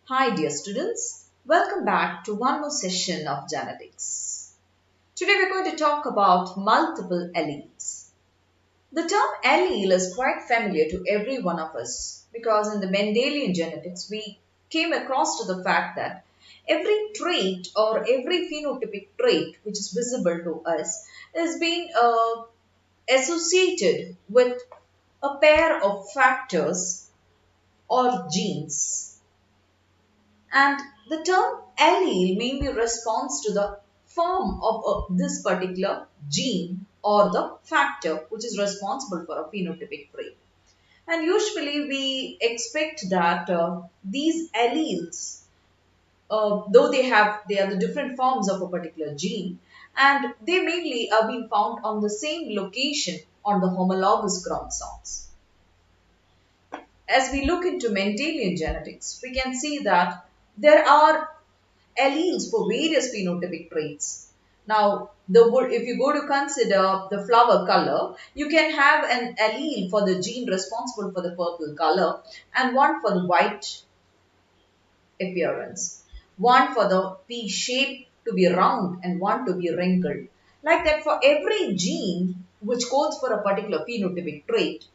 Hi dear students, welcome back to one more session of genetics. Today we're going to talk about multiple alleles. The term allele is quite familiar to every one of us because in the Mendelian genetics we came across to the fact that every trait or every phenotypic trait which is visible to us is being associated with a pair of factors or genes. And the term allele mainly responds to the form of this particular gene or the factor which is responsible for a phenotypic trait. And usually we expect that these alleles, though they are the different forms of a particular gene, and they mainly are being found on the same location on the homologous chromosomes. As we look into Mendelian genetics, we can see that there are alleles for various phenotypic traits. Now, if you go to consider the flower color, you can have an allele for the gene responsible for the purple color and one for the white appearance, one for the pea shape to be round and one to be wrinkled. Like that, for every gene which codes for a particular phenotypic trait,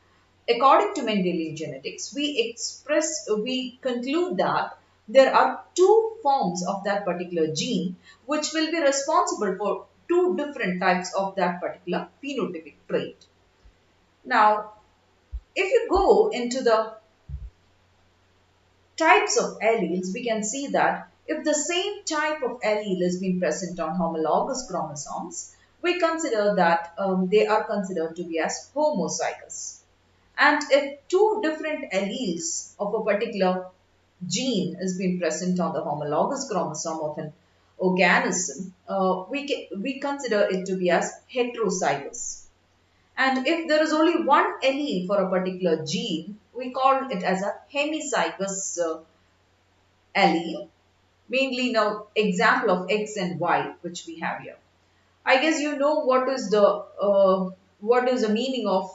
according to Mendelian genetics, we conclude that there are two forms of that particular gene which will be responsible for two different types of that particular phenotypic trait. Now, if you go into the types of alleles, we can see that if the same type of allele is being present on homologous chromosomes, we consider that they are considered to be as homozygous. And if two different alleles of a particular gene is being present on the homologous chromosome of an organism, we consider it to be as heterozygous. And if there is only one allele for a particular gene, we call it as a hemizygous allele. Mainly now example of X and Y which we have here. I guess you know what is the meaning of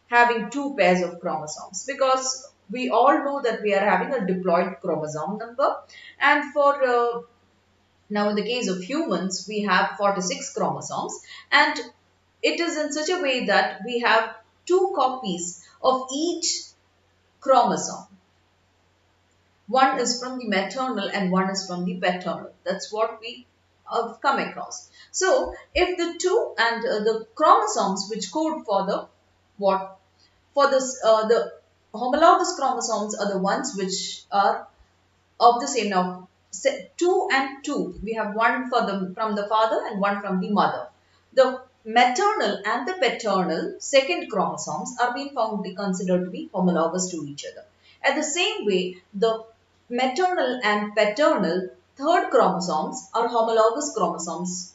having two pairs of chromosomes, because we all know that we are having a diploid chromosome number, and for now in the case of humans we have 46 chromosomes, and it is in such a way that we have two copies of each chromosome. One is from the maternal and one is from the paternal. That's what we have come across. So, if the two and the chromosomes which code for the what for this the homologous chromosomes are the ones which are of the same. Now, 2 and 2, we have one for from the father and one from the mother. The maternal and the paternal second chromosomes are being found considered to be homologous to each other. At the same way, the maternal and paternal third chromosomes are homologous chromosomes.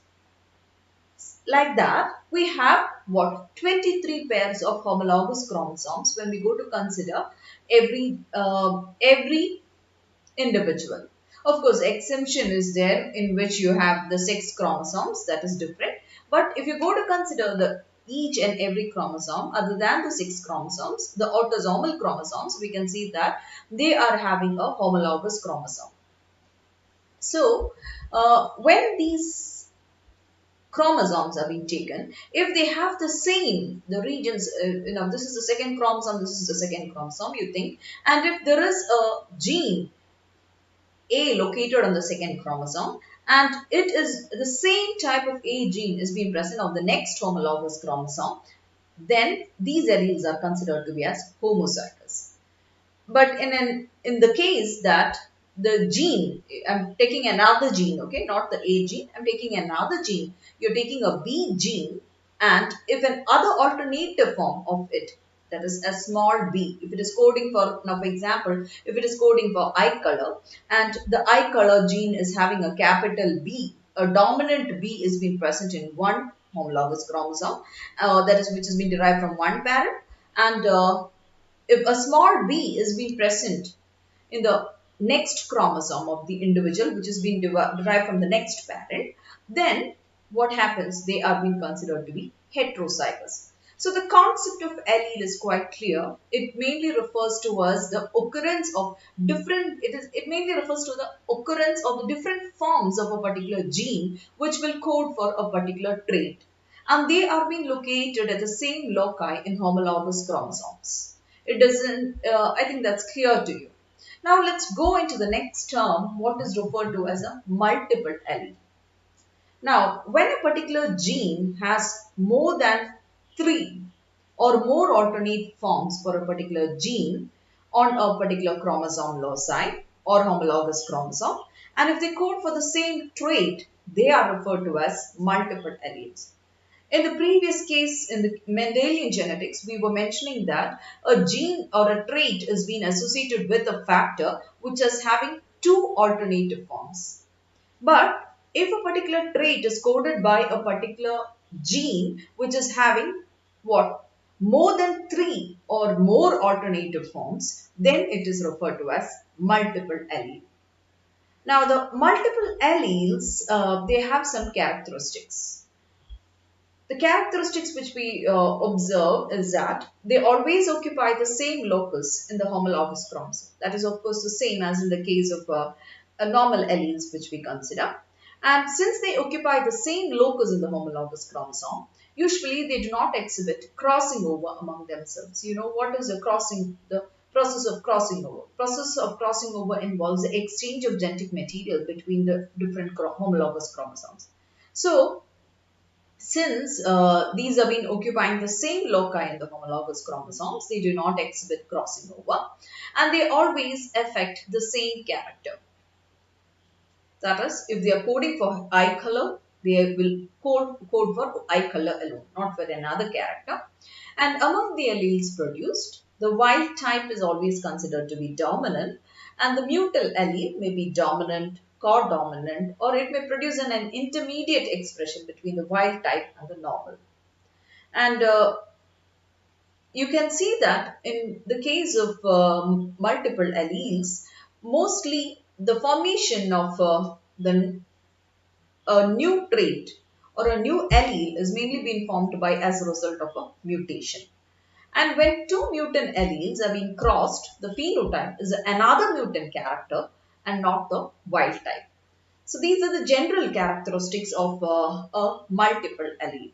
Like that, we have what 23 pairs of homologous chromosomes when we go to consider every individual. Of course, exemption is there in which you have the 6 chromosomes, that is different. But if you go to consider the each and every chromosome other than the 6 chromosomes, the autosomal chromosomes, we can see that they are having a homologous chromosome. So, when these chromosomes are being taken, if they have the same, the regions, this is the second chromosome, this is the second chromosome, you think, and if there is a gene A located on the second chromosome, and it is the same type of A gene is being present on the next homologous chromosome, then these alleles are considered to be as homozygous. But in the case that the gene, I'm taking another gene, okay, not the A gene, I'm taking another gene. You're taking a B gene, and if an other alternative form of it, that is a small b, if it is coding for, now for example, if it is coding for eye color, and the eye color gene is having a capital B, a dominant B is being present in one homologous chromosome, that is which has been derived from one parent, and if a small b is being present in the next chromosome of the individual which is being derived from the next parent, then what happens? They are being considered to be heterozygous. So the concept of allele is quite clear. It mainly refers to us the occurrence of it mainly refers to the occurrence of the different forms of a particular gene which will code for a particular trait. And they are being located at the same loci in homologous chromosomes. It doesn't, I think that's clear to you. Now let's go into the next term, what is referred to as a multiple allele. Now, when a particular gene has more than three or more alternate forms for a particular gene on a particular chromosome loci or homologous chromosome, and if they code for the same trait, they are referred to as multiple alleles. In the previous case, in the Mendelian genetics, we were mentioning that a gene or a trait is being associated with a factor which is having two alternative forms. But if a particular trait is coded by a particular gene which is having what? More than three or more alternative forms, then it is referred to as multiple allele. Now the multiple alleles, they have some characteristics. The characteristics which we observe is that they always occupy the same locus in the homologous chromosome. That is, of course, the same as in the case of normal alleles which we consider. And since they occupy the same locus in the homologous chromosome, usually they do not exhibit crossing over among themselves. You know what is the crossing? The process of crossing over. Process of crossing over involves the exchange of genetic material between the different homologous chromosomes. So since these have been occupying the same loci in the homologous chromosomes, they do not exhibit crossing over and they always affect the same character. That is, if they are coding for eye color, they will code for eye color alone, not for another character. And among the alleles produced, the wild type is always considered to be dominant and the mutal allele may be dominant, codominant, or it may produce an intermediate expression between the wild type and the normal. And you can see that in the case of multiple alleles, mostly the formation of a new trait or a new allele is mainly being formed by as a result of a mutation. And when two mutant alleles are being crossed, the phenotype is another mutant character and not the wild type. So these are the general characteristics of a multiple allele.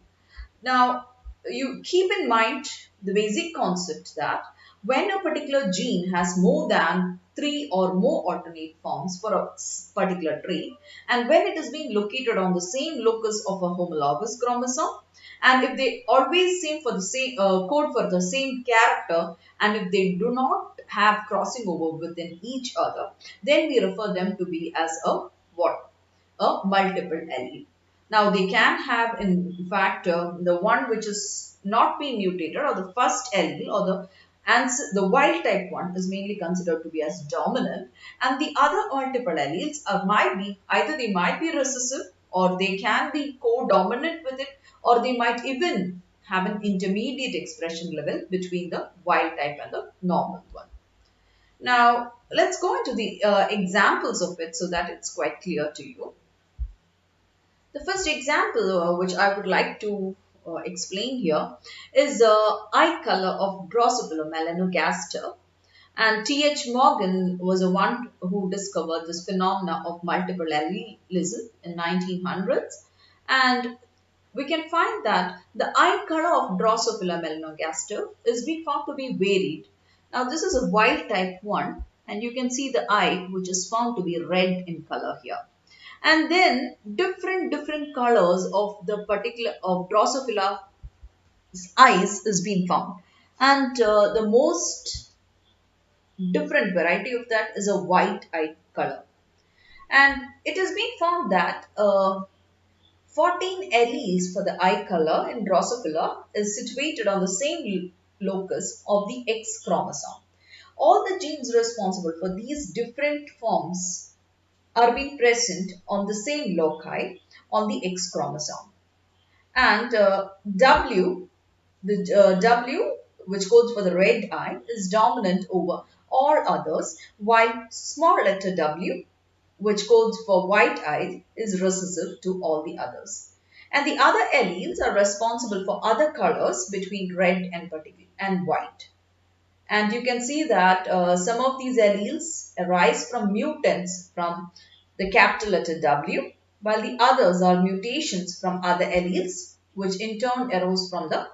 Now, you keep in mind the basic concept that when a particular gene has more than three or more alternate forms for a particular trait, and when it is being located on the same locus of a homologous chromosome, and if they always same for the same code for the same character, and if they do not have crossing over within each other, then we refer them to be as a what? A multiple allele. Now they can have in fact the one which is not being mutated or the first allele or the wild type one is mainly considered to be as dominant and the other multiple alleles might be either they might be recessive or they can be co-dominant with it or they might even have an intermediate expression level between the wild type and the normal one. Now let's go into the examples of it so that it's quite clear to you. The first example which I would like to explain here is the eye color of Drosophila melanogaster. And T.H. Morgan was the one who discovered this phenomena of multiple allelism in 1900s. And we can find that the eye color of Drosophila melanogaster is being found to be varied. Now this is a wild type one and you can see the eye which is found to be red in color here. And then different colors of the particular of Drosophila eyes is being found. And the most different variety of that is a white eye color. And it has been found that 14 alleles for the eye color in Drosophila is situated on the same locus of the X chromosome. All the genes responsible for these different forms are being present on the same loci on the X chromosome. And W, W which codes for the red eye is dominant over all others while small letter w which codes for white eye is recessive to all the others. And the other alleles are responsible for other colors between red and white. And you can see that some of these alleles arise from mutants from the capital letter W, while the others are mutations from other alleles, which in turn arose from the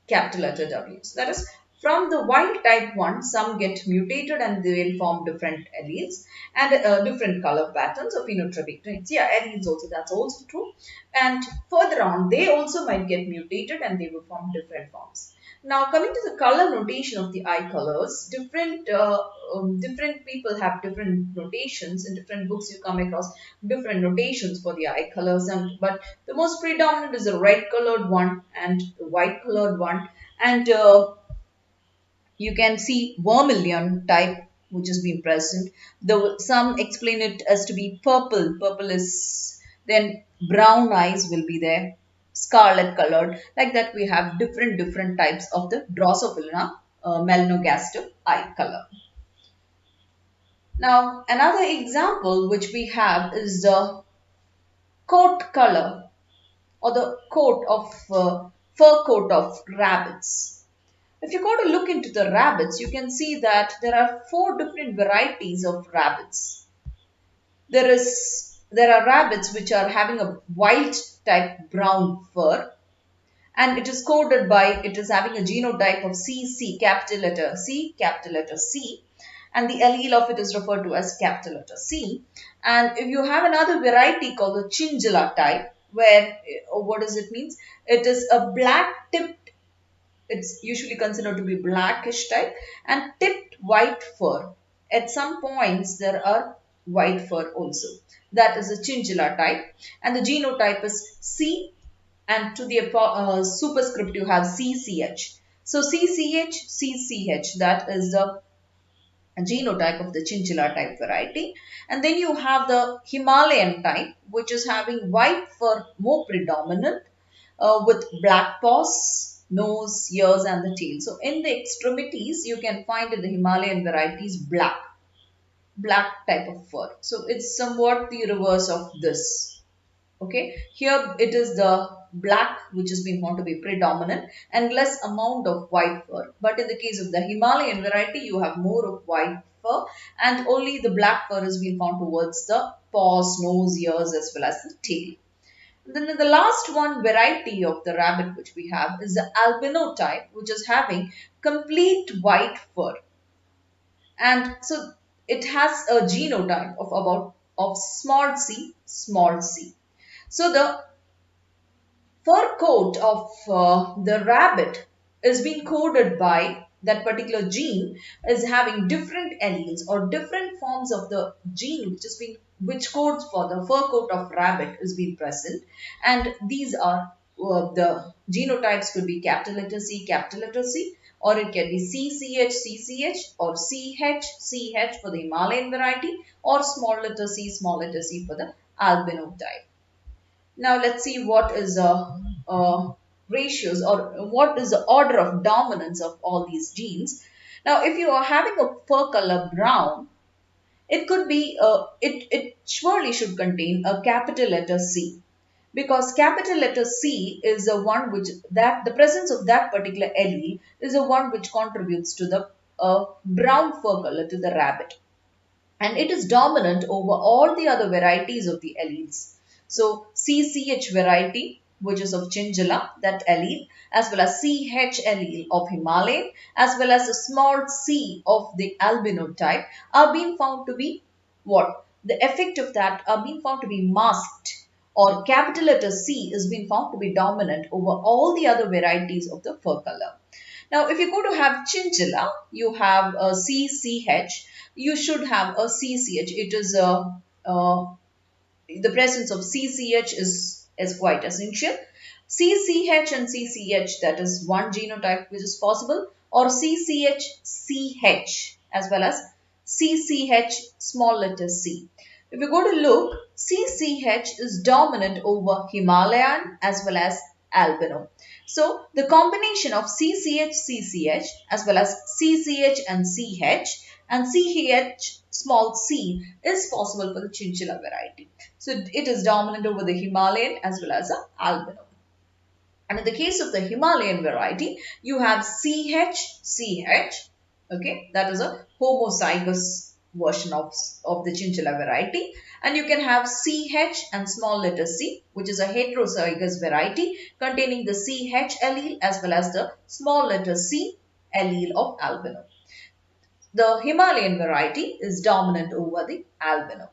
capital letter W. So that is, from the wild type one, some get mutated and they will form different alleles and different color patterns or phenotypic traits. Yeah, alleles also, that's also true. And further on, they also might get mutated and they will form different forms. Now, coming to the color notation of the eye colors, different people have different notations. In different books, you come across different notations for the eye colors, but the most predominant is the red colored one and the white colored one, and you can see vermilion type which has been present. Though some explain it as to be purple. Purple is then brown eyes will be there, scarlet colored. Like that, we have different types of the Drosophila melanogaster eye color. Now, another example which we have is the coat color or the coat of fur coat of rabbits. If you go to look into the rabbits, you can see that there are 4 different varieties of rabbits. There are rabbits which are having a white type brown fur, and it is coded by, it is having a genotype of CC, capital letter C, and the allele of it is referred to as capital letter C. And if you have another variety called the Chinchilla type, where, what does it mean? It is a black tipped, it's usually considered to be blackish type, and tipped white fur. At some points, there are white fur also. That is a Chinchilla type, and the genotype is C, and to the superscript you have CCH. So CCH, that is the genotype of the Chinchilla type variety. And then you have the Himalayan type, which is having white fur more predominant, with black paws, nose, ears and the tail. So in the extremities, you can find in the Himalayan varieties black type of fur. So it's somewhat the reverse of this. Okay, here it is the black which has been found to be predominant and less amount of white fur. But in the case of the Himalayan variety, you have more of white fur and only the black fur has been found towards the paws, nose, ears as well as the tail. And then the last one variety of the rabbit which we have is the albino type, which is having complete white fur. And so it has a genotype of small c. So the fur coat of the rabbit is being coded by that particular gene, is having different alleles or different forms of the gene which codes for the fur coat of rabbit is being present, and these are the genotypes could be capital letter C, or it can be CCH, or CH for the Himalayan variety, or small letter C for the albino type. Now let's see what is the ratios or what is the order of dominance of all these genes. Now if you are having a fur color brown, it could be, it surely should contain a capital letter C, because capital letter C is the one which, that the presence of that particular allele is the one which contributes to the brown fur color to the rabbit. And it is dominant over all the other varieties of the alleles. So CCH variety, which is of Chinchilla, that allele, as well as CH allele of Himalayan, as well as the small c of the albino type are being found to be what? The effect of that are being found to be masked, or capital letter C is being found to be dominant over all the other varieties of the fur color. Now, if you go to have Chinchilla, you have a CCH, you should have a CCH. It is the presence of CCH is quite essential. CCH and CCH, that is one genotype which is possible, or CCH CH as well as CCH small letter c. If you go to look, CCH is dominant over Himalayan as well as albino. So the combination of CCH as well as CCH and CH and CH small c is possible for the chinchilla variety. So it is dominant over the Himalayan as well as the albino. And in the case of the Himalayan variety, you have CH, okay, that is a homozygous version of the chinchilla variety. And you can have CH and small letter c, which is a heterozygous variety containing the CH allele as well as the small letter c allele of albino. The Himalayan variety is dominant over the albino.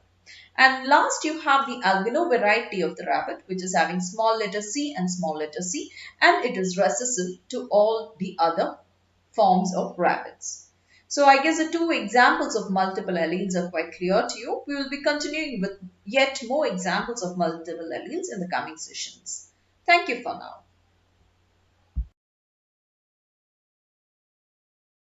And last you have the albino variety of the rabbit, which is having small letter c and small letter c, and it is recessive to all the other forms of rabbits. So I guess the two examples of multiple alleles are quite clear to you. We will be continuing with yet more examples of multiple alleles in the coming sessions. Thank you for now.